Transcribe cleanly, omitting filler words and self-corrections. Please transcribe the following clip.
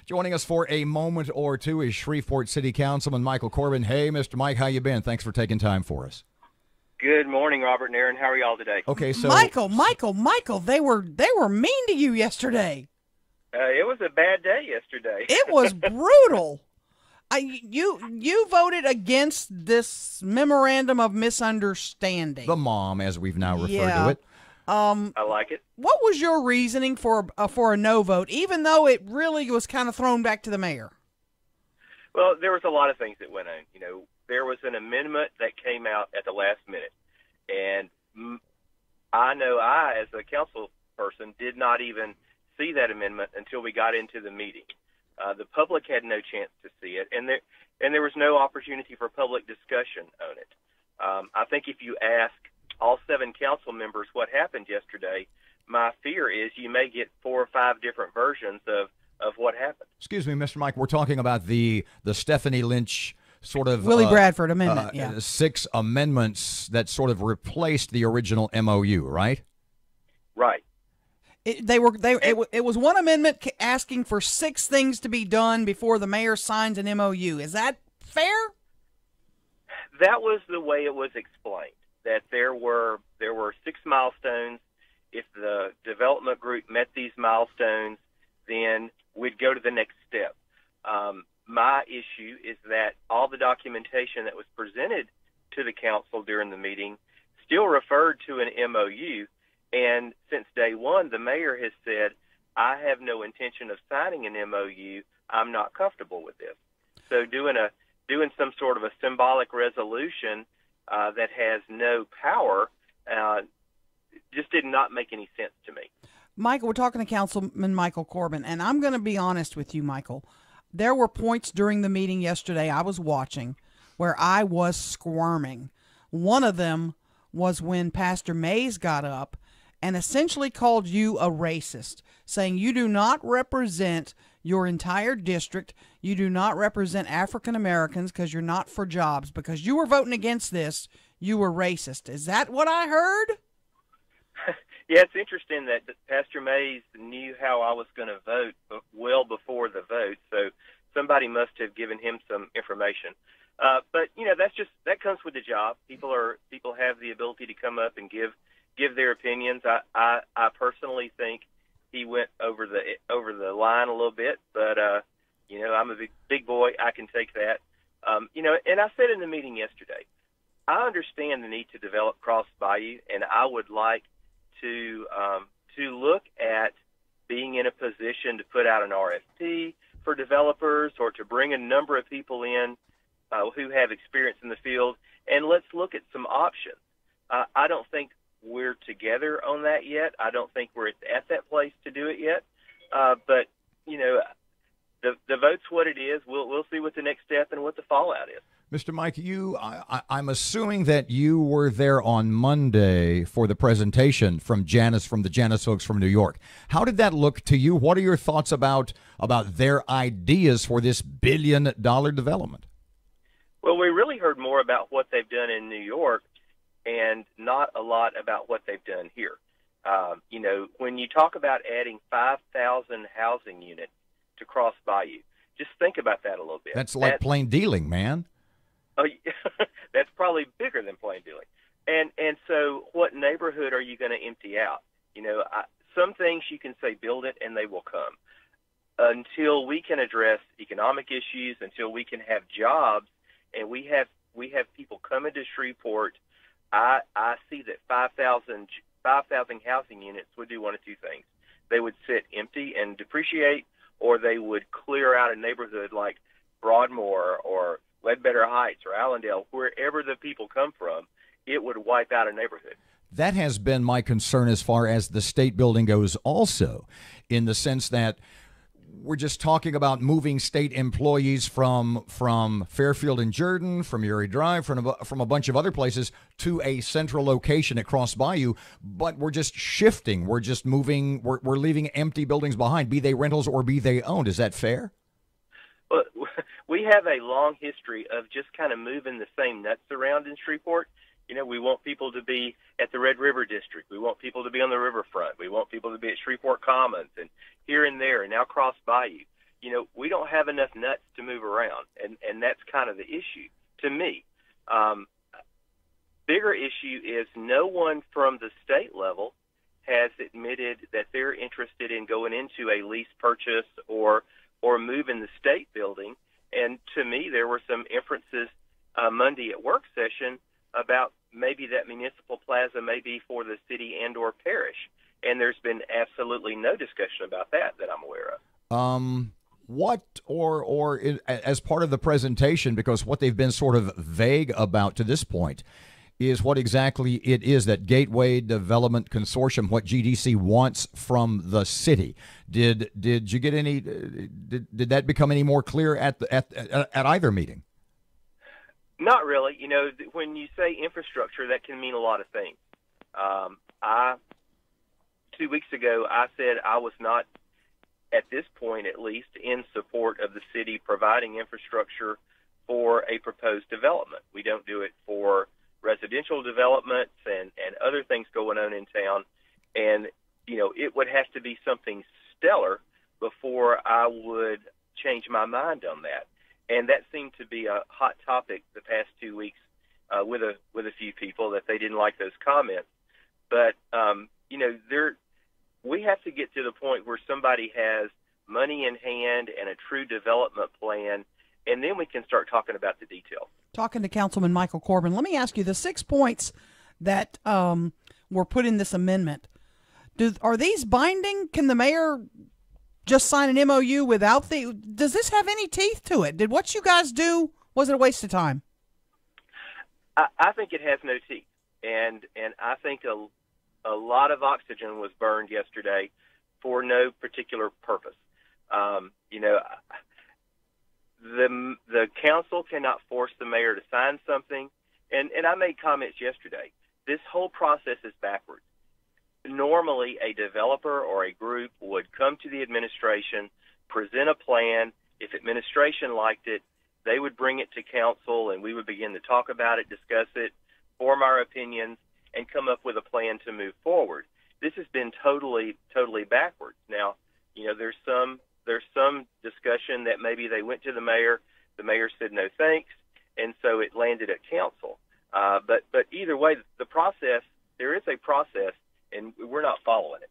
Joining us for a moment or two is Shreveport City Councilman Michael Corbin. Hey, Mr. Mike, how you been? Thanks for taking time for us. Good morning, Robert and Erin. How are y'all today? Okay, so Michael, they were mean to you yesterday. It was a bad day yesterday. It was brutal. You voted against this memorandum of misunderstanding. the MOM, as we've now referred to it. I like it. What was your reasoning for a no vote, even though it really was kind of thrown back to the mayor? Well, there was a lot of things that went on. You know, there was an amendment that came out at the last minute, and I know I, as a council person, did not even see that amendment until we got into the meeting. The public had no chance to see it, and there was no opportunity for public discussion on it. I think if you ask all 7 council members what happened yesterday, my fear is you may get 4 or 5 different versions of what happened. Excuse me, Mr. Mike, we're talking about the Stephanie Lynch sort of Willie Bradford amendment, 6 amendments that sort of replaced the original MOU, right? Right. It was one amendment asking for 6 things to be done before the mayor signs an MOU. Is that fair? That was the way it was explained, that there were 6 milestones. If the development group met these milestones, then we'd go to the next step. My issue is that all the documentation that was presented to the council during the meeting still referred to an MOU. And since day one, the mayor has said, I have no intention of signing an MOU. I'm not comfortable with this. So doing some sort of a symbolic resolution that has no power just did not make any sense to me. Michael, we're talking to Councilman Michael Corbin, and I'm going to be honest with you, Michael. There were points during the meeting yesterday I was watching where I was squirming. One of them was when Pastor Mays got up and essentially called you a racist, saying you do not represent your entire district. You do not represent African Americans because you're not for jobs. Because you were voting against this, you were racist. Is that what I heard? Yeah, it's interesting that Pastor Mays knew how I was going to vote well before the vote, so somebody must have given him some information. But you know, that comes with the job. People have the ability to come up and give their opinions. I personally think he went over the line a little bit, but you know, I'm a big boy. I can take that. You know, and I said in the meeting yesterday, I understand the need to develop Cross Bayou, and I would like to look at being in a position to put out an RFP for developers or to bring a number of people in who have experience in the field, and let's look at some options. I don't think we're together on that yet. I don't think we're at that place to do it yet. But, you know, the vote's what it is. We'll see what the next step and what the fallout is. Mr. Mike, I'm assuming that you were there on Monday for the presentation from the Janice Oaks from New York. How did that look to you? What are your thoughts about their ideas for this billion-dollar development? Well, we really heard more about what they've done in New York and not a lot about what they've done here. You know, when you talk about adding 5,000 housing units to Cross Bayou, just think about that a little bit. That's like plain dealing, man. Oh, that's probably bigger than plain dealing. And so what neighborhood are you going to empty out? You know, some things you can say build it and they will come. Until we can address economic issues, until we can have jobs, and we have people coming to Shreveport, I see that 5,000 housing units would do one of two things. They would sit empty and depreciate, or they would clear out a neighborhood like Broadmoor or Ledbetter Heights or Allendale, wherever the people come from. It would wipe out a neighborhood. That has been my concern as far as the state building goes also, in the sense that we're just talking about moving state employees from Fairfield and Jordan, from Erie Drive, from a bunch of other places to a central location at Cross Bayou, but we're just shifting. We're just moving. We're leaving empty buildings behind, be they rentals or be they owned. Is that fair? Well, we have a long history of just kind of moving the same nuts around in Shreveport. You know, we want people to be at the Red River District. We want people to be on the riverfront. We want people to be at Shreveport Commons and here and there, and now Cross Bayou. we don't have enough nuts to move around, and that's kind of the issue to me. Bigger issue is no one from the state level has admitted that they're interested in going into a lease purchase or moving the state building. And to me, there were some inferences Monday at work session about maybe that municipal plaza may be for the city and or parish. And there's been absolutely no discussion about that I'm aware of. What as part of the presentation, because what they've been sort of vague about to this point is what exactly it is that Gateway Development Consortium, what GDC wants from the city. Did you get any? Did that become any more clear at either meeting? Not really. When you say infrastructure, that can mean a lot of things. 2 weeks ago, I said I was not, at this point at least, in support of the city providing infrastructure for a proposed development. We don't do it for residential developments and other things going on in town. And, it would have to be something stellar before I would change my mind on that. And that seemed to be a hot topic the past 2 weeks with a few people, that they didn't like those comments. But, we have to get to the point where somebody has money in hand and a true development plan, and then we can start talking about the details. Talking to Councilman Michael Corbin, let me ask you, the 6 points that were put in this amendment, are these binding? Can the mayor just sign an MOU without does this have any teeth to it? Did what you guys do, was it a waste of time? I think it has no teeth, and I think a lot of oxygen was burned yesterday for no particular purpose. The council cannot force the mayor to sign something, and I made comments yesterday. This whole process is backwards. Normally, a developer or a group would come to the administration, present a plan. If administration liked it, they would bring it to council, and we would begin to talk about it, discuss it, form our opinions, and come up with a plan to move forward. This has been totally backwards. Now, there's some discussion that maybe they went to the mayor said no thanks, and so it landed at council. But either way, the process, there is a process, and we're not following it.